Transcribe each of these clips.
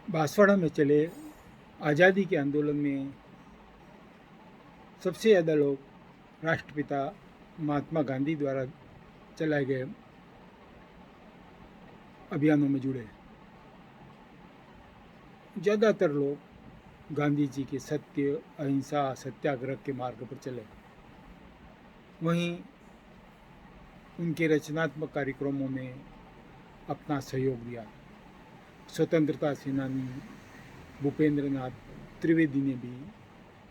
बांसवाड़ा में चले आज़ादी के आंदोलन में सबसे ज़्यादा लोग राष्ट्रपिता महात्मा गांधी द्वारा चलाए गए अभियानों में जुड़े। ज़्यादातर लोग गांधी जी के सत्य, अहिंसा, सत्याग्रह के मार्ग पर चले। वहीं उनके रचनात्मक कार्यक्रमों में अपना सहयोग दिया। स्वतंत्रता सेनानी भूपेंद्र नाथ त्रिवेदी ने भी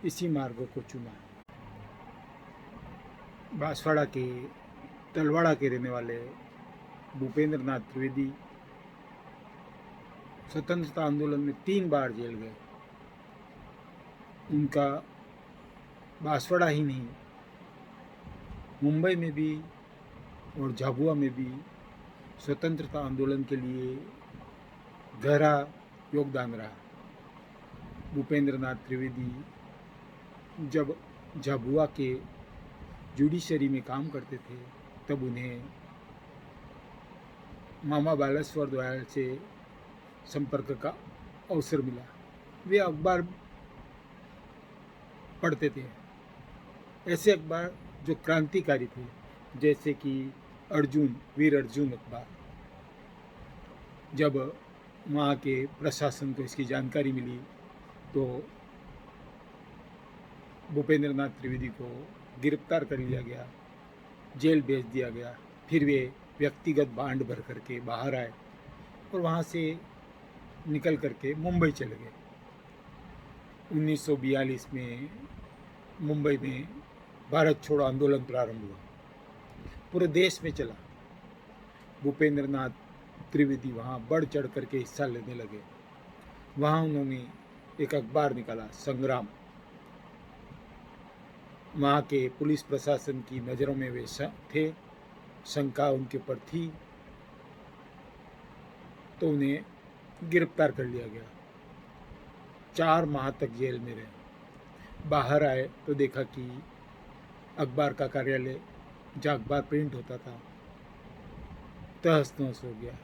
इसी मार्ग को चुना। बांसवाड़ा के तलवाड़ा के रहने वाले भूपेंद्र नाथ त्रिवेदी स्वतंत्रता आंदोलन में 3 बार जेल गए। उनका बांसवाड़ा ही नहीं, मुंबई में भी और झाबुआ में भी स्वतंत्रता आंदोलन के लिए गहरा योगदान रहा। भूपेंद्र नाथ त्रिवेदी जब झाबुआ के जुडिशरी में काम करते थे तब उन्हें मामा बालेश्वर दयाल से संपर्क का अवसर मिला। वे अखबार पढ़ते थे, ऐसे अखबार जो क्रांतिकारी थे, जैसे कि अर्जुन, वीर अर्जुन अखबार। जब वहाँ के प्रशासन को इसकी जानकारी मिली तो भूपेंद्र नाथ त्रिवेदी को गिरफ्तार कर लिया गया, जेल भेज दिया गया। फिर वे व्यक्तिगत बांड भर करके बाहर आए और वहाँ से निकल करके मुंबई चले गए। 1942 में मुंबई में भारत छोड़ो आंदोलन प्रारंभ हुआ, पूरे देश में चला। भूपेंद्र नाथ त्रिवेदी वहाँ बढ़ चढ़ करके हिस्सा लेने लगे। वहाँ उन्होंने एक अखबार निकाला, संग्राम। वहाँ के पुलिस प्रशासन की नज़रों में वे थे, शंका उनके ऊपर थी, तो उन्हें गिरफ्तार कर लिया गया। 4 माह तक जेल में रहे। बाहर आए तो देखा कि अखबार का कार्यालय, जहाँ अखबार प्रिंट होता था, तहस नहस हो गया।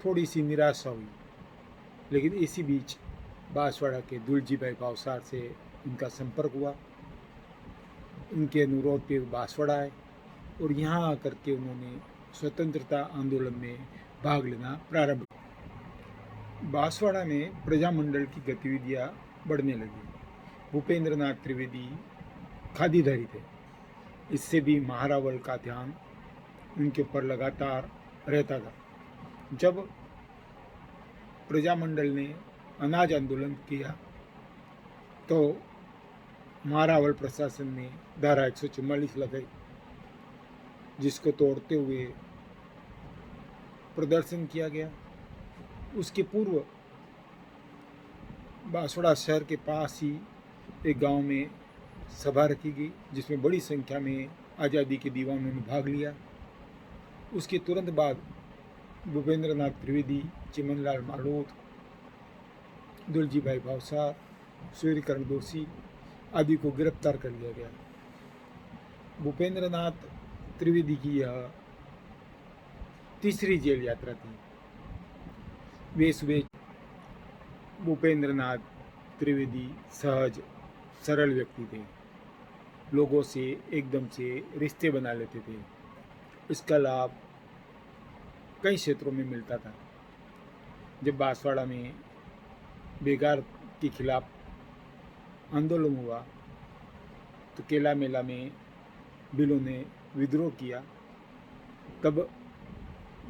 थोड़ी सी निराशा हुई, लेकिन इसी बीच बांसवाड़ा के दुलजी भाई भावसार से उनका संपर्क हुआ। उनके अनुरोध पे बांसवाड़ा आए और यहाँ आकर के उन्होंने स्वतंत्रता आंदोलन में भाग लेना प्रारंभ किया। बांसवाड़ा में प्रजामंडल की गतिविधियाँ बढ़ने लगी। भूपेंद्र नाथ त्रिवेदी खादीधारी थे, इससे भी महारावल का ध्यान उनके ऊपर लगातार रहता था। जब प्रजामंडल ने अनाज आंदोलन किया तो महारावल प्रशासन ने धारा 144 लगाई, जिसको तोड़ते हुए प्रदर्शन किया गया। उसके पूर्व बांसवाड़ा शहर के पास ही एक गांव में सभा रखी गई, जिसमें बड़ी संख्या में आज़ादी के दीवानों ने भाग लिया। उसके तुरंत बाद भूपेंद्र नाथ त्रिवेदी, चिमनलाल मालोद, दुलजी भाई भावसार, सूर्यकरण दोषी आदि को गिरफ्तार कर लिया गया। भूपेंद्र नाथ त्रिवेदी की यह तीसरी जेल यात्रा थी। वे सुबह भूपेंद्र नाथ त्रिवेदी सहज सरल व्यक्ति थे, लोगों से एकदम से रिश्ते बना लेते थे। इसका लाभ कई क्षेत्रों में मिलता था। जब बांसवाड़ा में बेगार के खिलाफ आंदोलन हुआ तो केला मेला में बिलों ने विद्रोह किया, तब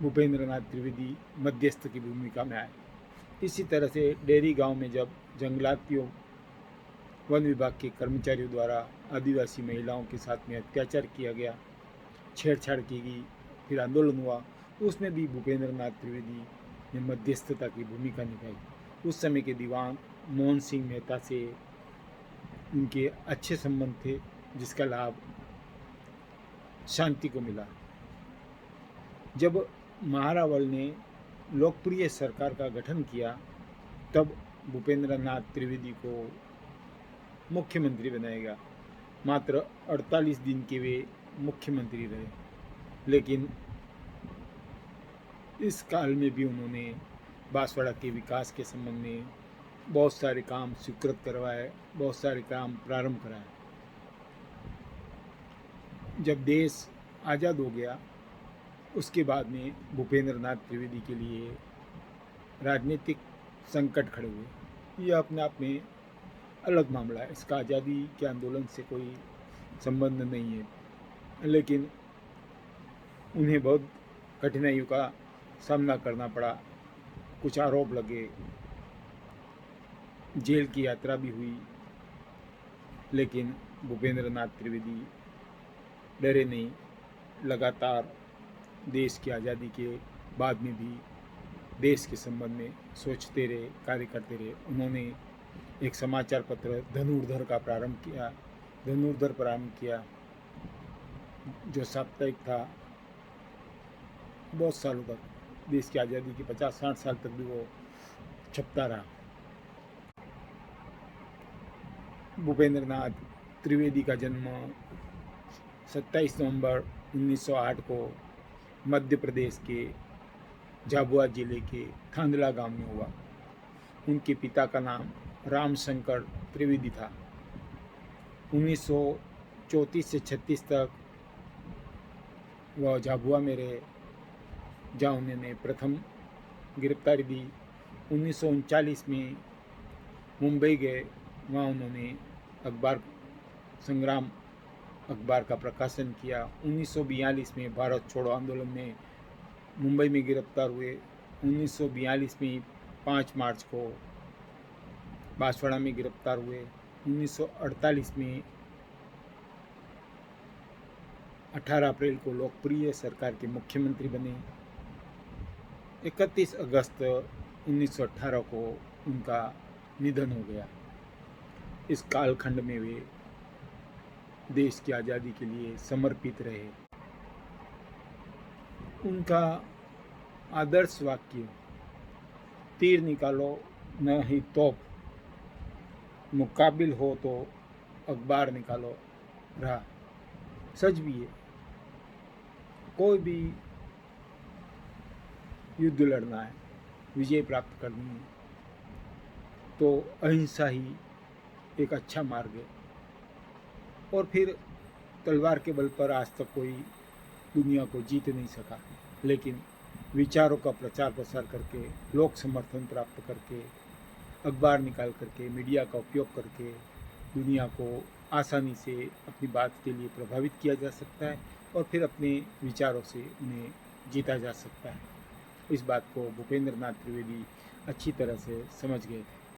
भूपेंद्र नाथ त्रिवेदी मध्यस्थ की भूमिका में आए। इसी तरह से डेरी गांव में जब जंगलातियों, वन विभाग के कर्मचारियों द्वारा आदिवासी महिलाओं के साथ में अत्याचार किया गया, छेड़छाड़ की गई, फिर आंदोलन हुआ, उसमें भी भूपेंद्र नाथ त्रिवेदी ने मध्यस्थता की भूमिका निभाई। उस समय के दीवान मोहन सिंह मेहता से उनके अच्छे संबंध थे, जिसका लाभ शांति को मिला। जब महारावल ने लोकप्रिय सरकार का गठन किया तब भूपेंद्र नाथ त्रिवेदी को मुख्यमंत्री बनाया गया। मात्र 48 दिन के वे मुख्यमंत्री रहे, लेकिन इस काल में भी उन्होंने बांसवाड़ा के विकास के संबंध में बहुत सारे काम स्वीकृत करवाए, बहुत सारे काम प्रारंभ कराए। जब देश आज़ाद हो गया उसके बाद में भूपेंद्र नाथ त्रिवेदी के लिए राजनीतिक संकट खड़े हुए। यह अपने आप में अलग मामला है, इसका आज़ादी के आंदोलन से कोई संबंध नहीं है, लेकिन उन्हें बहुत कठिनाइयों का सामना करना पड़ा। कुछ आरोप लगे, जेल की यात्रा भी हुई, लेकिन भूपेंद्र नाथ त्रिवेदी डरे नहीं। लगातार देश की आज़ादी के बाद में भी देश के संबंध में सोचते रहे, कार्य करते रहे। उन्होंने एक समाचार पत्र धनुर्धर प्रारंभ किया, जो साप्ताहिक था। बहुत सालों तक, देश की आज़ादी के 50-60 साल तक भी वो छपता रहा। भूपेंद्र नाथ त्रिवेदी का जन्म 27 नवंबर 1908 को मध्य प्रदेश के झाबुआ जिले के थांदला गांव में हुआ। उनके पिता का नाम रामशंकर त्रिवेदी था। 1934 से 36 तक वह झाबुआ में रहे, जहाँ उन्होंने प्रथम गिरफ्तारी दी। 1939 में मुंबई गए, वहाँ उन्होंने अखबार संग्राम अखबार का प्रकाशन किया। 1942 में भारत छोड़ो आंदोलन में मुंबई में गिरफ्तार हुए। 1942 में 5 मार्च को बांसवाड़ा में गिरफ्तार हुए। 1948 में 18 अप्रैल को लोकप्रिय सरकार के मुख्यमंत्री बने। 31 अगस्त 1918 को उनका निधन हो गया। इस कालखंड में वे देश की आज़ादी के लिए समर्पित रहे। उनका आदर्श वाक्य, तीर निकालो न ही तोप, मुकाबिल हो तो अखबार निकालो, रहा। सच भी है। कोई भी युद्ध लड़ना है, विजय प्राप्त करनी है, तो अहिंसा ही एक अच्छा मार्ग है। और फिर तलवार के बल पर आज तक कोई दुनिया को जीत नहीं सका, लेकिन विचारों का प्रचार प्रसार करके, लोक समर्थन प्राप्त करके, अखबार निकाल करके, मीडिया का उपयोग करके दुनिया को आसानी से अपनी बात के लिए प्रभावित किया जा सकता है और फिर अपने विचारों से उन्हें जीता जा सकता है। इस बात को भूपेंद्र नाथ त्रिवेदी अच्छी तरह से समझ गए थे।